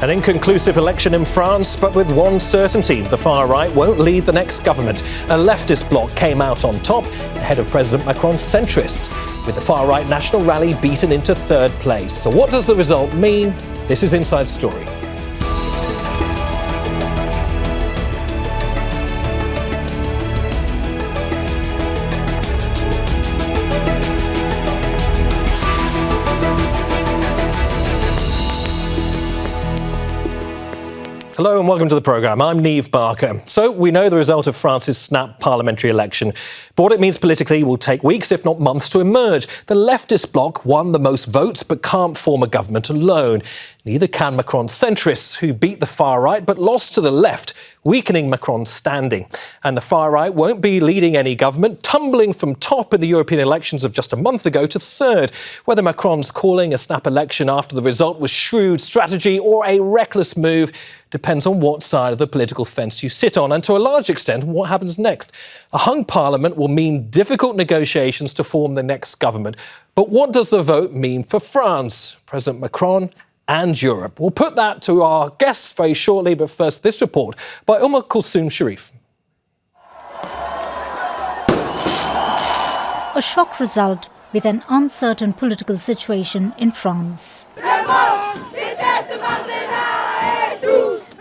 An inconclusive election in France, but with one certainty: the far right won't lead the next government. A leftist bloc came out on top, ahead of President Macron's centrists, with the far right National Rally beaten into third place. So what does the result mean? This is Inside Story. Hello and welcome to the programme. I'm Neave Barker. So we know the result of France's snap parliamentary election, but what it means politically will take weeks, if not months, to emerge. The leftist bloc won the most votes but can't form a government alone. Neither can Macron's centrists, who beat the far right but lost to the left, weakening Macron's standing. And the far right won't be leading any government, tumbling from top in the European elections of just a month ago to third. Whether Macron's calling a snap election after the result was shrewd strategy or a reckless move depends on what side of the political fence you sit on, and to a large extent, what happens next. A hung parliament will mean difficult negotiations to form the next government. But what does the vote mean for France, President Macron and Europe? We'll put that to our guests very shortly, but first this report by Kulsum Sharif. A shock result with an uncertain political situation in France.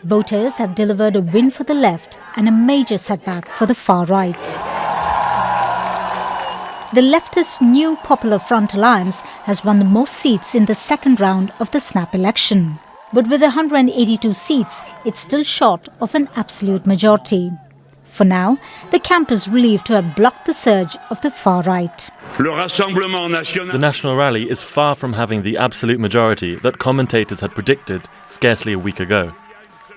Voters have delivered a win for the left and a major setback for the far right. The leftist New Popular Front alliance has won the most seats in the second round of the snap election. But with 182 seats, it's still short of an absolute majority. For now, the camp is relieved to have blocked the surge of the far right. The National Rally is far from having the absolute majority that commentators had predicted scarcely a week ago.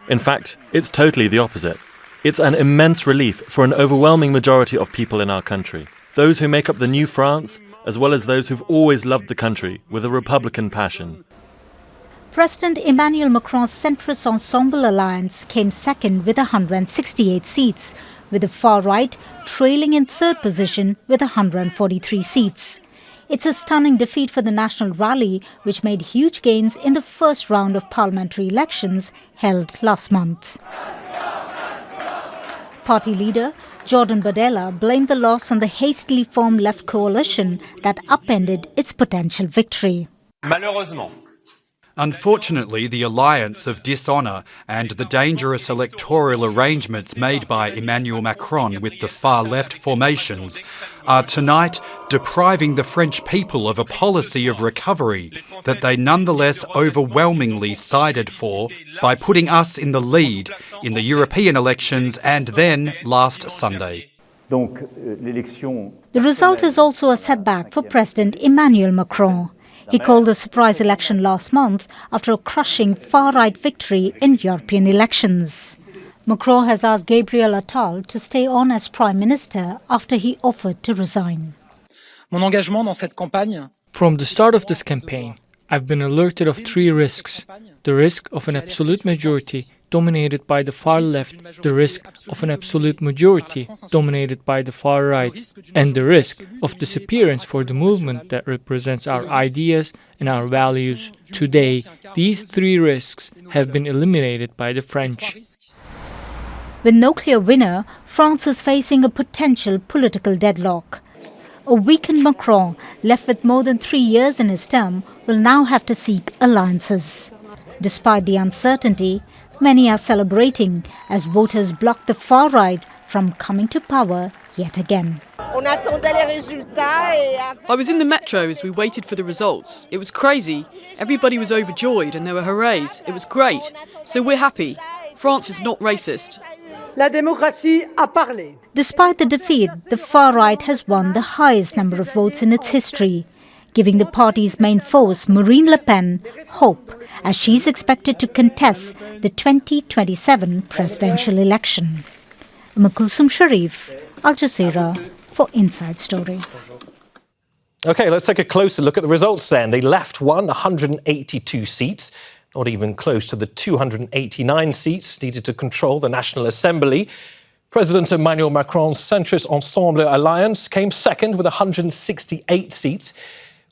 In fact, it's totally the opposite. It's an immense relief for an overwhelming majority of people in our country. Those who make up the new France, as well as those who've always loved the country with a Republican passion. President Emmanuel Macron's centrist Ensemble alliance came second with 168 seats, with the far right trailing in third position with 143 seats. It's a stunning defeat for the National Rally, which made huge gains in the first round of parliamentary elections held last month. Party leader Jordan Bardella blamed the loss on the hastily formed left coalition that upended its potential victory. Unfortunately, the alliance of dishonour and the dangerous electoral arrangements made by Emmanuel Macron with the far-left formations are tonight depriving the French people of a policy of recovery that they nonetheless overwhelmingly sided for by putting us in the lead in the European elections and then last Sunday. The result is also a setback for President Emmanuel Macron. He called the surprise election last month after a crushing far-right victory in European elections. Macron has asked Gabriel Attal to stay on as Prime Minister after he offered to resign. From the start of this campaign, I've been alerted of three risks: the risk of an absolute majority dominated by the far left, the risk of an absolute majority dominated by the far right, and the risk of disappearance for the movement that represents our ideas and our values. Today, these three risks have been eliminated by the French. With no clear winner, France is facing a potential political deadlock. A weakened Macron, left with more than 3 years in his term, will now have to seek alliances. Despite the uncertainty, many are celebrating as voters block the far right from coming to power yet again. I was in the metro as we waited for the results. It was crazy. Everybody was overjoyed and there were hoorays. It was great. So we're happy. France is not racist. La démocratie a parlé. Despite the defeat, the far right has won the highest number of votes in its history, giving the party's main force, Marine Le Pen, hope, as she's expected to contest the 2027 presidential election. Kulsum Sharif, Al Jazeera, for Inside Story. OK, let's take a closer look at the results then. The left won 182 seats, not even close to the 289 seats needed to control the National Assembly. President Emmanuel Macron's centrist Ensemble alliance came second with 168 seats.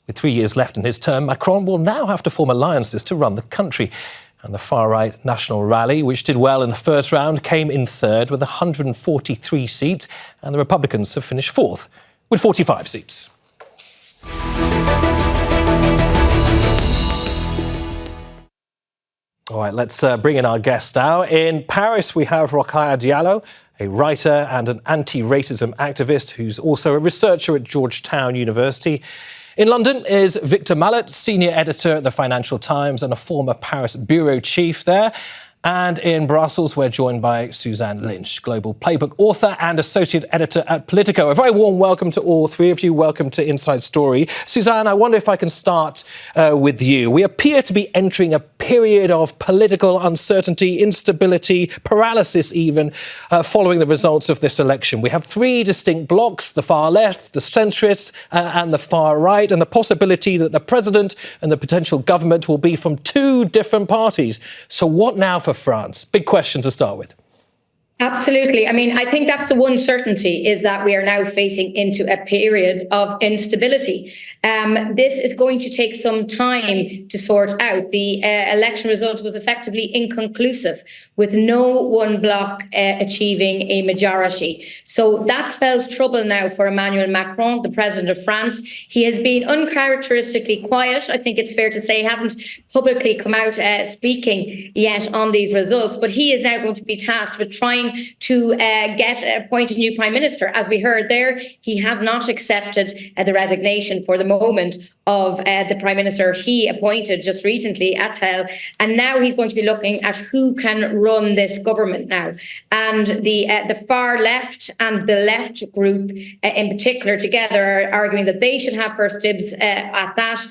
With 3 years left in his term, Macron will now have to form alliances to run the country. And the far-right National Rally, which did well in the first round, came in third with 143 seats, and the Republicans have finished fourth with 45 seats. All right, let's bring in our guest now. In Paris, we have Rokhaya Diallo, a writer and an anti-racism activist who's also a researcher at Georgetown University. In London is Victor Mallet, senior editor at the Financial Times and a former Paris bureau chief there. And in Brussels, we're joined by Suzanne Lynch, global Playbook author and associate editor at Politico. A very warm welcome to all three of you. Welcome to Inside Story. Suzanne, I wonder if I can start with you. We appear to be entering a period of political uncertainty, instability, paralysis even, following the results of this election. We have three distinct blocs, the far left, the centrists and the far right, and the possibility that the president and the potential government will be from two different parties. So what now for France? Big question to start with. Absolutely. I mean, I think that's the one certainty, is that we are now facing into a period of instability. This is going to take some time to sort out. The election result was effectively inconclusive, with no one bloc achieving a majority. So that spells trouble now for Emmanuel Macron, the president of France. He has been uncharacteristically quiet. I think it's fair to say he hasn't publicly come out speaking yet on these results, but he is now going to be tasked with trying to appoint a new prime minister. As we heard there, he has not accepted the resignation for the moment of the prime minister he appointed just recently, Attal, and now he's going to be looking at who can run this government now. And the far left and the left group in particular together are arguing that they should have first dibs at that.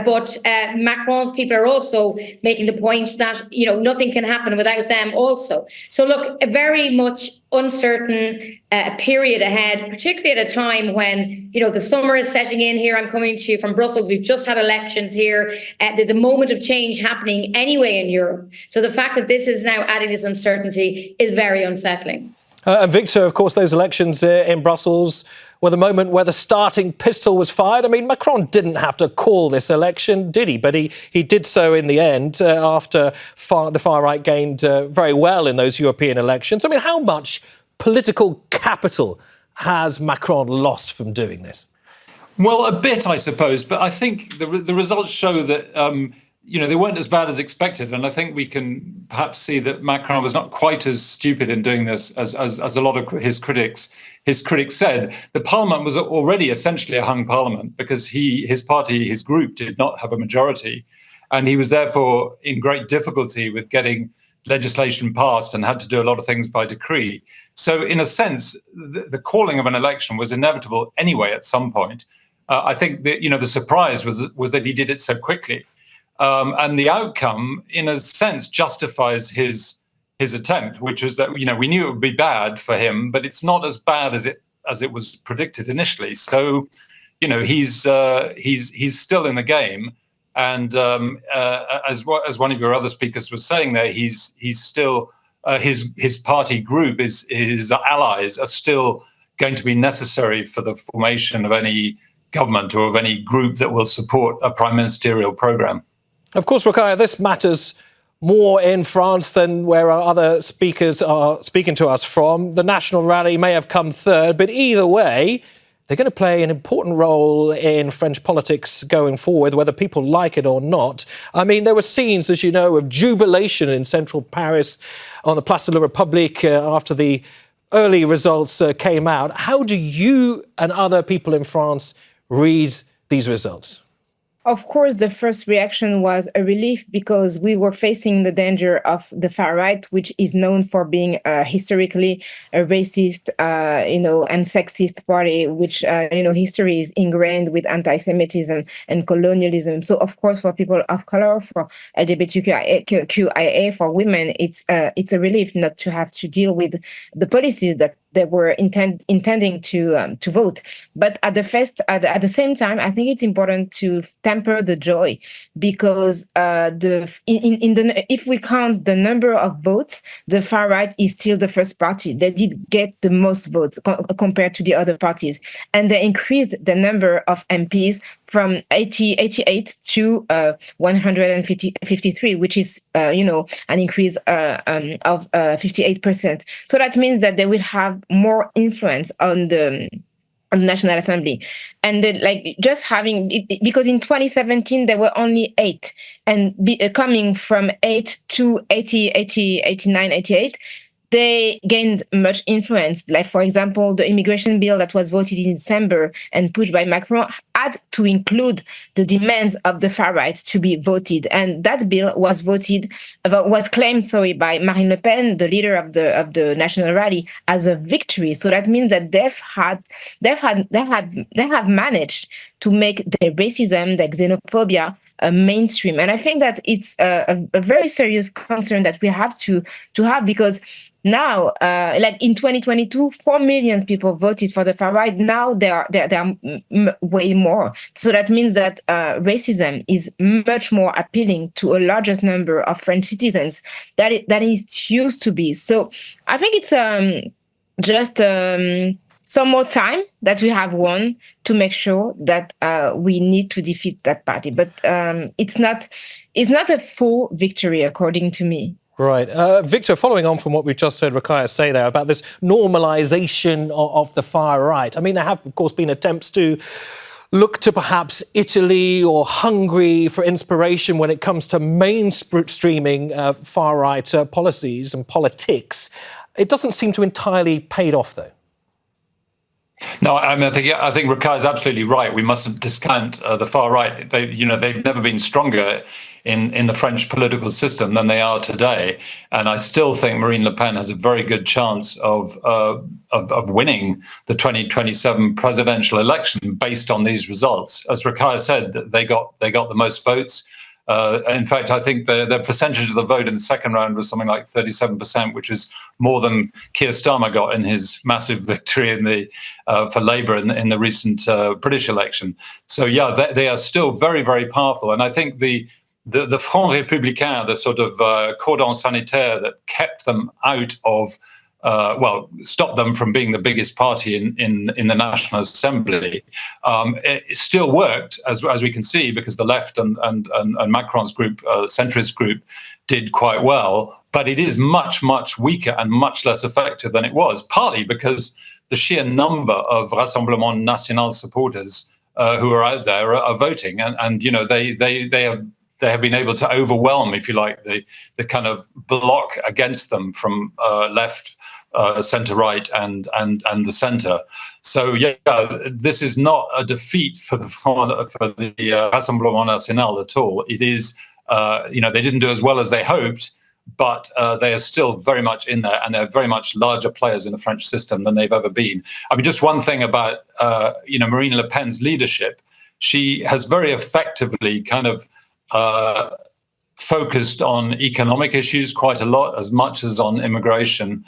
But Macron's people are also making the point that, you know, nothing can happen without them also. So look, a very much uncertain period ahead, particularly at a time when, you know, the summer is setting in here. I'm coming to you from Brussels. We've just had elections here. There's a moment of change happening anyway in Europe. So the fact that this is now adding this uncertainty is very unsettling. And Victor, of course, those elections in Brussels were the moment where the starting pistol was fired. I mean, Macron didn't have to call this election, did he? But he did so in the end after the far right gained very well in those European elections. I mean, how much political capital has Macron lost from doing this? Well, a bit, I suppose. But I think the results show that they weren't as bad as expected. And I think we can perhaps see that Macron was not quite as stupid in doing this as a lot of his critics said. The parliament was already essentially a hung parliament because his party, his group did not have a majority. And he was therefore in great difficulty with getting legislation passed and had to do a lot of things by decree. So in a sense, the calling of an election was inevitable anyway at some point. I think that, the surprise was that he did it so quickly. And the outcome, in a sense, justifies his attempt, which was that, we knew it would be bad for him, but it's not as bad as it was predicted initially. So, he's still in the game. And as one of your other speakers was saying there, he's still his party group, his allies are still going to be necessary for the formation of any government or of any group that will support a prime ministerial program. Of course, Rokhaya, this matters more in France than where our other speakers are speaking to us from. The National Rally may have come third, but either way, they're going to play an important role in French politics going forward, whether people like it or not. I mean, there were scenes, as you know, of jubilation in central Paris on the Place de la République after the early results came out. How do you and other people in France read these results? Of course, the first reaction was a relief because we were facing the danger of the far right, which is known for being historically a racist, and sexist party, which, history is ingrained with anti-Semitism and colonialism. So, of course, for people of color, for LGBTQIA, for women, it's a relief not to have to deal with the policies that they were intending to vote. But at the same time, I think it's important to temper the joy because if we count the number of votes, the far right is still the first party. They did get the most votes compared to the other parties, and they increased the number of MPs from 88 to 153, which is, an increase of 58%. So that means that they will have more influence on the National Assembly. And then, just having it, because in 2017 there were only 8, and coming from 8 to 80, 89, 88, they gained much influence. Like, for example, the immigration bill that was voted in December and pushed by Macron had to include the demands of the far right to be voted. And that bill was claimed by Marine Le Pen, the leader of the National Rally, as a victory. So that means that they have managed to make the racism, the xenophobia, mainstream. And I think that it's a very serious concern that we have to have, because now, in 2022, 4 million people voted for the far right. Now there are way more. So that means that racism is much more appealing to a largest number of French citizens than it used to be. So I think it's just some more time that we have won to make sure that we need to defeat that party. But it's not a full victory, according to me. Right. Victor, following on from what we've just heard Rokhaya say there about this normalisation of the far right, I mean, there have, of course, been attempts to look to perhaps Italy or Hungary for inspiration when it comes to mainstreaming far right policies and politics. It doesn't seem to entirely paid off, though. No, I think Rokhaya is absolutely right. We mustn't discount the far right. They've never been stronger in the French political system than they are today. And I still think Marine Le Pen has a very good chance of winning the 2027 presidential election based on these results. As Rokhaya said, they got the most votes. In fact, I think the percentage of the vote in the second round was something like 37%, which is more than Keir Starmer got in his massive victory for Labour in the recent British election. So yeah, they are still very, very powerful. And I think the Front Républicain, the sort of cordon sanitaire that kept them out of, stopped them from being the biggest party in the National Assembly, it still worked, as we can see, because the left and Macron's group, centrist group, did quite well. But it is much, much weaker and much less effective than it was, partly because the sheer number of Rassemblement National supporters who are out there are voting, and they have been able to overwhelm, if you like, the kind of bloc against them from left, centre-right, and the centre. So yeah, this is not a defeat for the Rassemblement National at all. It is, they didn't do as well as they hoped, but they are still very much in there, and they're very much larger players in the French system than they've ever been. I mean, just one thing about Marine Le Pen's leadership: she has very effectively kind of focused on economic issues quite a lot, as much as on immigration,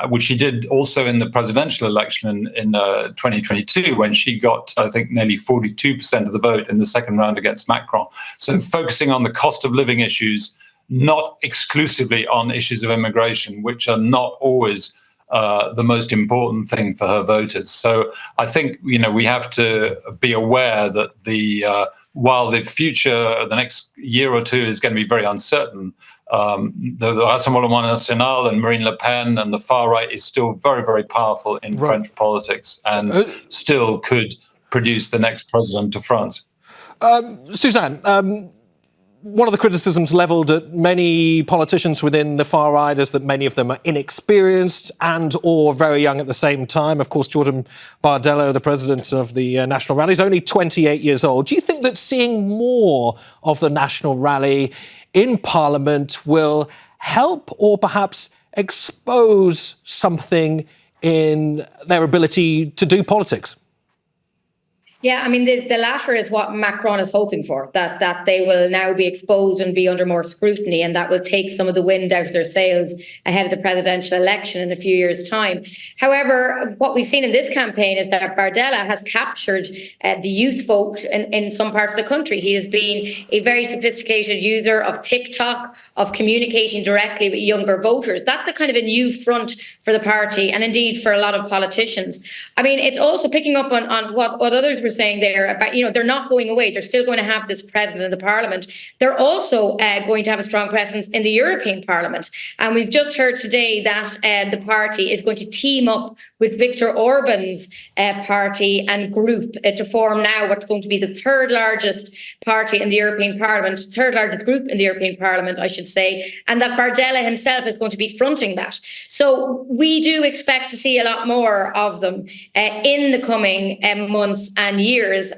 which she did also in the presidential election in 2022, when she got, I think, nearly 42% of the vote in the second round against Macron. So focusing on the cost of living issues, not exclusively on issues of immigration, which are not always the most important thing for her voters. So I think, we have to be aware that while the future, the next year or two, is going to be very uncertain, the Rassemblement National and Marine Le Pen and the far right is still very, very powerful in French politics, and still could produce the next president of France. Suzanne, one of the criticisms levelled at many politicians within the far right is that many of them are inexperienced and or very young at the same time. Of course, Diallo, the president of the National Rally, is only 28 years old. Do you think that seeing more of the National Rally in Parliament will help or perhaps expose something in their ability to do politics? Yeah, I mean, the latter is what Macron is hoping for, that they will now be exposed and be under more scrutiny, and that will take some of the wind out of their sails ahead of the presidential election in a few years' time. However, what we've seen in this campaign is that Bardella has captured the youth vote in some parts of the country. He has been a very sophisticated user of TikTok, of communicating directly with younger voters. That's the kind of a new front for the party, and indeed for a lot of politicians. I mean, it's also picking up on what others were saying there about, they're not going away. They're still going to have this president in the parliament. They're also going to have a strong presence in the European Parliament. And we've just heard today that the party is going to team up with Viktor Orban's party and group to form now what's going to be the third largest party in the European Parliament, third largest group in the European Parliament, I should say, and that Bardella himself is going to be fronting that. So we do expect to see a lot more of them in the coming months and years.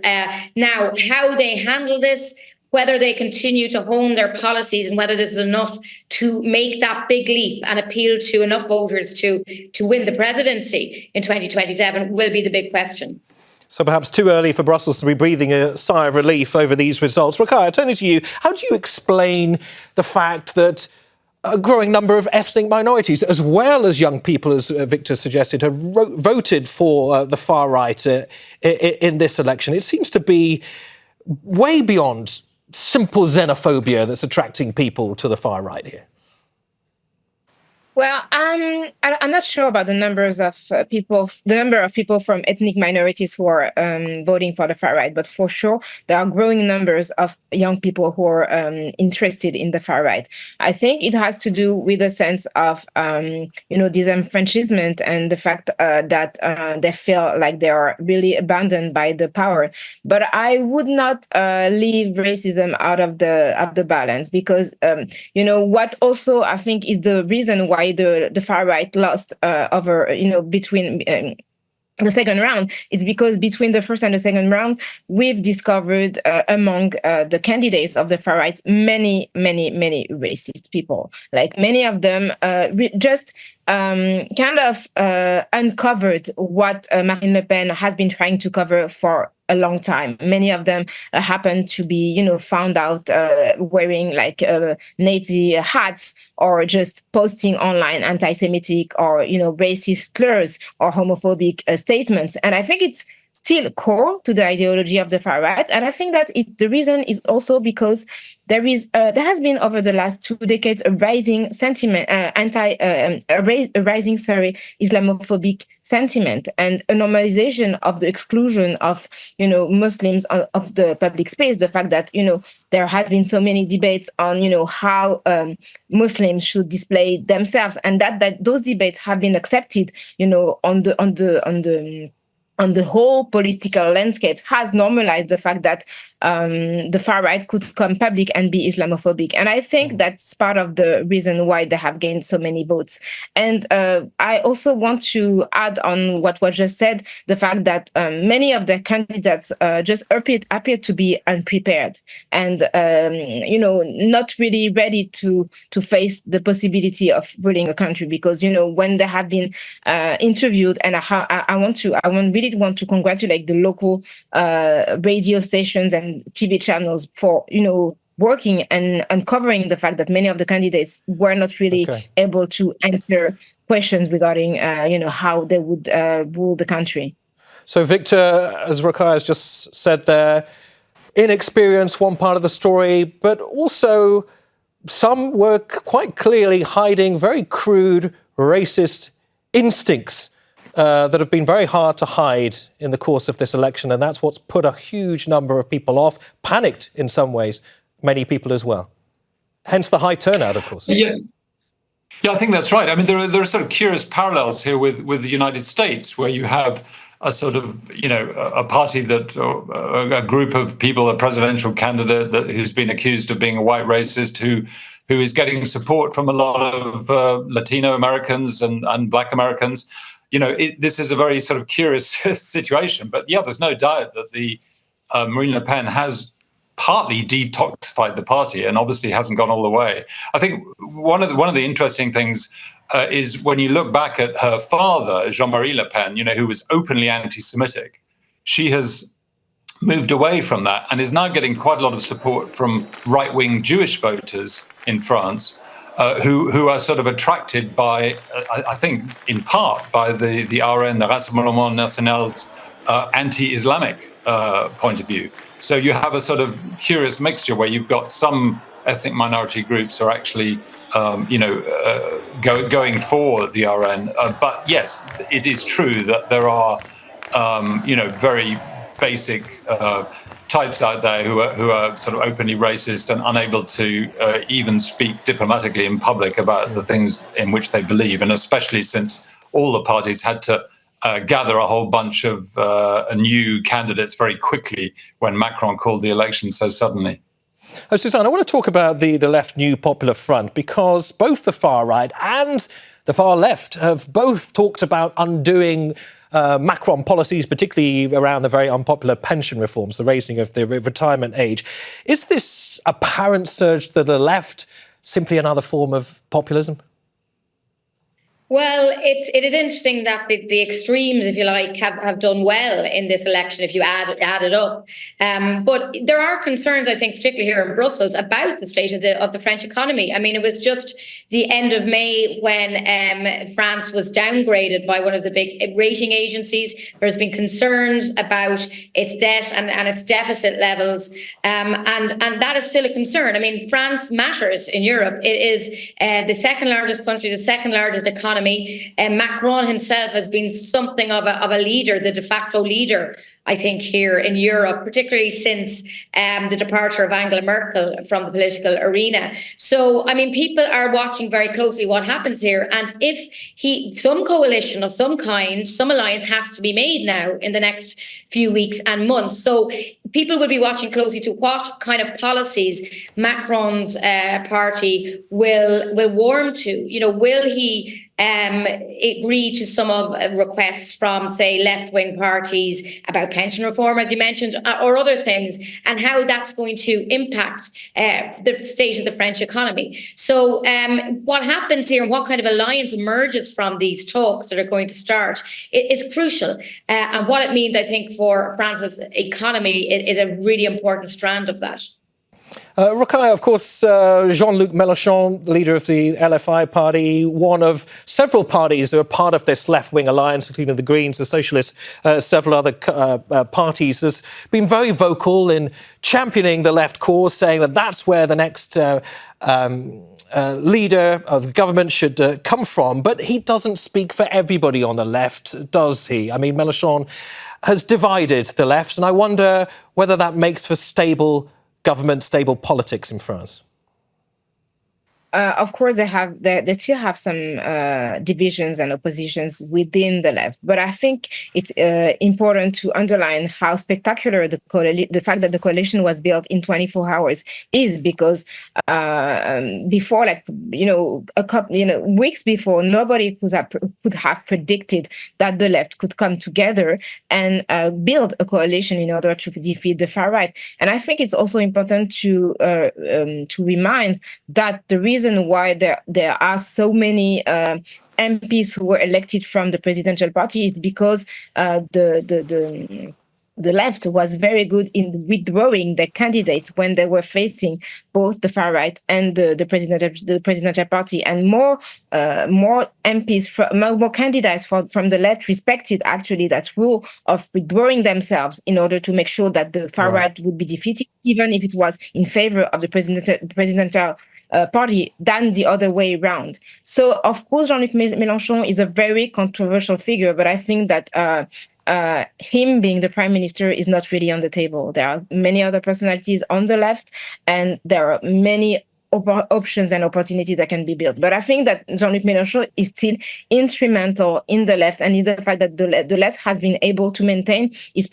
Now, how they handle this, whether they continue to hone their policies and whether this is enough to make that big leap and appeal to enough voters to win the presidency in 2027 will be the big question. So perhaps too early for Brussels to be breathing a sigh of relief over these results. Rokhaya, turning to you, how do you explain the fact that a growing number of ethnic minorities, as well as young people, as Victor suggested, have voted for the far right in this election? It seems to be way beyond simple xenophobia that's attracting people to the far right here. Well, I'm not sure about the numbers of people, the number of people from ethnic minorities who are voting for the far right, but for sure there are growing numbers of young people who are interested in the far right. I think it has to do with a sense of disenfranchisement and the fact that they feel like they are really abandoned by the power. But I would not leave racism out of the balance, because what also I think is the reason why the far right lost between the second round is because between the first and the second round, we've discovered among the candidates of the far right many racist people. Like many of them uncovered what Marine Le Pen has been trying to cover for a long time. Many of them happen to be, found out wearing Nazi hats or just posting online anti-Semitic or, racist slurs or homophobic statements. And I think it's still core to the ideology of the far right. And I think that the reason is also because there has been over the last 2 decades a rising sentiment, Islamophobic sentiment, and a normalization of the exclusion of, Muslims of the public space. The fact that, there has been so many debates on, how Muslims should display themselves, and that those debates have been accepted, on the whole political landscape, has normalized the fact that the far right could come public and be Islamophobic. And I think that's part of the reason why they have gained so many votes. And I also want to add on what was just said, the fact that many of the candidates just appear to be unprepared and, not really ready to face the possibility of ruling a country. Because, when they have been interviewed, and I really want to congratulate the local radio stations and TV channels for, working and uncovering the fact that many of the candidates were not really able to answer questions regarding, how they would rule the country. So, Victor, as Rokhaya has just said there, inexperience, one part of the story, but also some were quite clearly hiding very crude racist instincts that have been very hard to hide in the course of this election, and that's what's put a huge number of people off, panicked in some ways, many people as well. Hence the high turnout, of course. Yeah, I think that's right. I mean, there are sort of curious parallels here with the United States, where you have a sort of, a party that, a group of people, a presidential candidate who's been accused of being a white racist, who is getting support from a lot of Latino Americans and Black Americans. This is a very sort of curious situation. But yeah, there's no doubt that Marine Le Pen has partly detoxified the party, and obviously hasn't gone all the way. I think one of the interesting things is when you look back at her father, Jean-Marie Le Pen, who was openly anti-Semitic. She has moved away from that and is now getting quite a lot of support from right-wing Jewish voters in France, who are sort of attracted by, I think, in part by the RN, the Rassemblement National's anti-Islamic point of view. So you have a sort of curious mixture where you've got some ethnic minority groups are actually, going for the RN. But yes, it is true that there are, very basic types out there who are sort of openly racist and unable to even speak diplomatically in public about the things in which they believe, and especially since all the parties had to gather a whole bunch of new candidates very quickly when Macron called the election so suddenly. Suzanne, I want to talk about the Left New Popular Front, because both the far right and the far left have both talked about undoing Macron policies, particularly around the very unpopular pension reforms, the raising of the retirement age. Is this apparent surge to the left simply another form of populism? Well, it is interesting that the extremes, if you like, have done well in this election if you add it up. But there are concerns, I think, particularly here in Brussels, about the state of the French economy. I mean, it was just the end of May when France was downgraded by one of the big rating agencies. There's been concerns about its debt and its deficit levels, and that is still a concern. I mean, France matters in Europe. It is the second largest country, the second largest economy. Macron himself has been something of a leader, the de facto leader, I think, here in Europe, particularly since the departure of Angela Merkel from the political arena. So, I mean, people are watching very closely what happens here. And if some coalition of some kind, some alliance has to be made now in the next few weeks and months. So people will be watching closely to what kind of policies Macron's party will warm to. You know, will he agree to some of requests from, say, left-wing parties about pension reform, as you mentioned, or other things, and how that's going to impact the state of the French economy. So what happens here and what kind of alliance emerges from these talks that are going to start is crucial. And what it means, I think, for France's economy is a really important strand of that. Rokhaya, of course, Jean-Luc Mélenchon, leader of the LFI party, one of several parties who are part of this left-wing alliance, including the Greens, the Socialists, several other parties, has been very vocal in championing the left cause, saying that that's where the next leader of the government should come from. But he doesn't speak for everybody on the left, does he? I mean, Mélenchon has divided the left, and I wonder whether that makes for stable government, stable politics in France. Of course, they still have some divisions and oppositions within the left, but I think it's important to underline how spectacular the fact that the coalition was built in 24 hours is, because before, weeks before, nobody could have predicted that the left could come together and build a coalition in order to defeat the far right. And I think it's also important to remind that the reason why there are so many MPs who were elected from the presidential party is because the left was very good in withdrawing the candidates when they were facing both the far right and the presidential party, and more MPs, more candidates from the left respected actually that rule of withdrawing themselves in order to make sure that the far right would be defeated, even if it was in favor of the presidential party, than the other way around. So, of course, Jean-Luc Mélenchon is a very controversial figure, but I think that him being the prime minister is not really on the table. There are many other personalities on the left, and there are many options and opportunities that can be built. But I think that Jean-Luc Mélenchon is still instrumental in the left, and in the fact that the left has been able to maintain its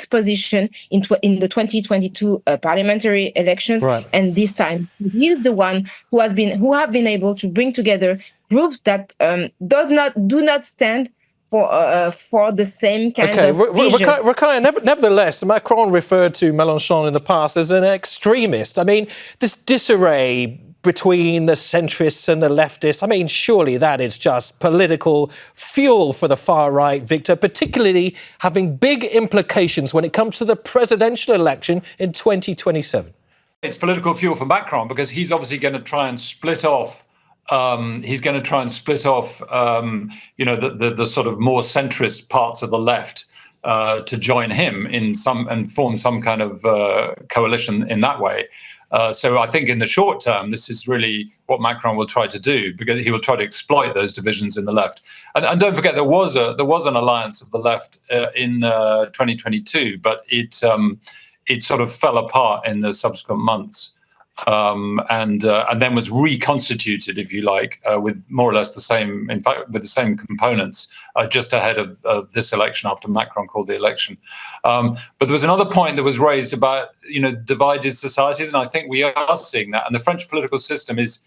position in the 2022 parliamentary elections. Right. And this time, he is the one who have been able to bring together groups that do not stand for the same kind of vision. Rokhaya, nevertheless, Macron referred to Mélenchon in the past as an extremist. I mean, this disarray between the centrists and the leftists, I mean, surely that is just political fuel for the far right, Victor, particularly having big implications when it comes to the presidential election in 2027. It's political fuel for Macron because he's obviously going to try and split off the sort of more centrist parts of the left to join him and form some kind of coalition in that way. So I think in the short term, this is really what Macron will try to do, because he will try to exploit those divisions in the left. And don't forget, there was an alliance of the left in 2022, but it sort of fell apart in the subsequent months. And then was reconstituted, if you like, with more or less the same, in fact, with the same components, just ahead of this election, after Macron called the election. But there was another point that was raised about, divided societies, and I think we are seeing that. And the French political system is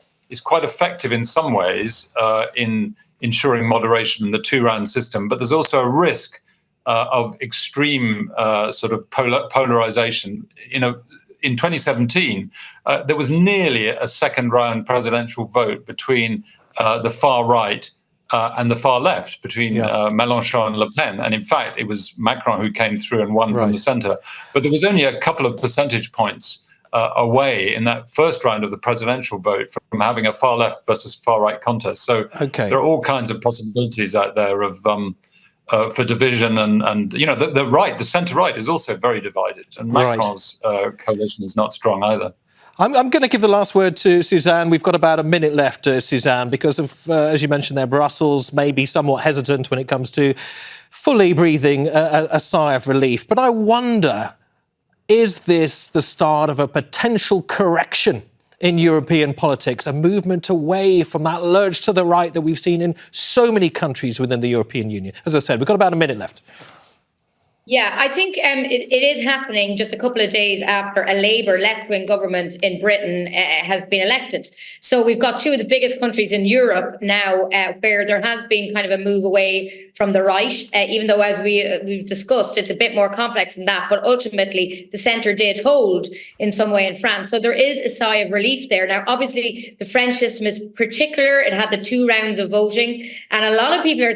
quite effective in some ways in ensuring moderation in the two-round system. But there's also a risk of extreme sort of polarization. In 2017, there was nearly a second-round presidential vote between the far right and the far left, between Mélenchon and Le Pen. And in fact, it was Macron who came through and won from the centre. But there was only a couple of percentage points away in that first round of the presidential vote from having a far left versus far right contest. So there are all kinds of possibilities out there of for division, and the right, the centre right, is also very divided, and Macron's coalition is not strong either. I'm going to give the last word to Suzanne. We've got about a minute left, Suzanne, because of, as you mentioned there, Brussels may be somewhat hesitant when it comes to fully breathing a sigh of relief. But I wonder, is this the start of a potential correction in European politics, a movement away from that lurch to the right that we've seen in so many countries within the European Union? As I said, we've got about a minute left. Yeah, I think it is happening just a couple of days after a Labour left-wing government in Britain has been elected. So we've got two of the biggest countries in Europe now where there has been kind of a move away from the right, even though, as we've discussed, it's a bit more complex than that. But ultimately, the centre did hold in some way in France. So there is a sigh of relief there. Now, obviously, the French system is particular. It had the 2 rounds of voting. And a lot of people are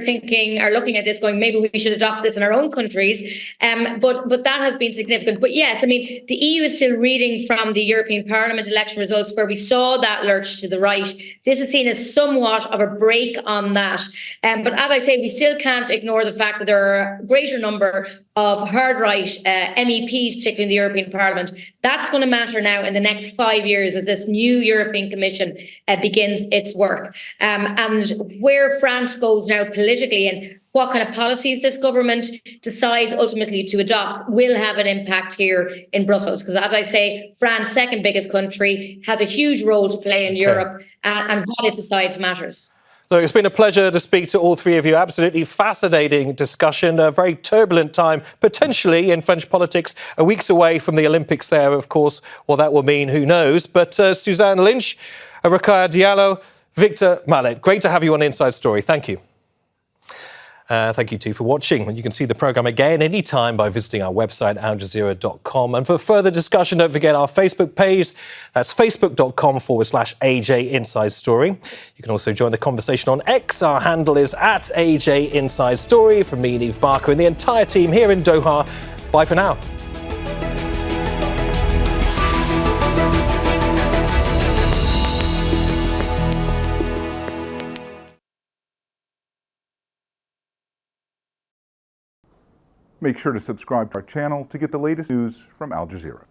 looking at this going, maybe we should adopt this in our own countries. But that has been significant. But yes, I mean, the EU is still reading from the European Parliament election results where we saw that lurch to the right. This is seen as somewhat of a break on that. But as I say, we still can't ignore the fact that there are a greater number of hard right MEPs, particularly in the European Parliament. That's going to matter now in the next 5 years as this new European Commission begins its work. And where France goes now politically and what kind of policies this government decides ultimately to adopt will have an impact here in Brussels. Because as I say, France, second biggest country, has a huge role to play in Europe, and what it decides matters. Look, it's been a pleasure to speak to all three of you. Absolutely fascinating discussion. A very turbulent time, potentially, in French politics. Weeks away from the Olympics there, of course. What that will mean, who knows? But Suzanne, Lynch, Rokhaya, Diallo, Victor, Mallet, great to have you on Inside Story. Thank you. Thank you too for watching. And you can see the programme again anytime by visiting our website, aljazeera.com. And for further discussion, don't forget our Facebook page. That's facebook.com/AJ Inside Story. You can also join the conversation on X. Our handle is @AJ Inside Story. From me, Neave Barker, and the entire team here in Doha. Bye for now. Make sure to subscribe to our channel to get the latest news from Al Jazeera.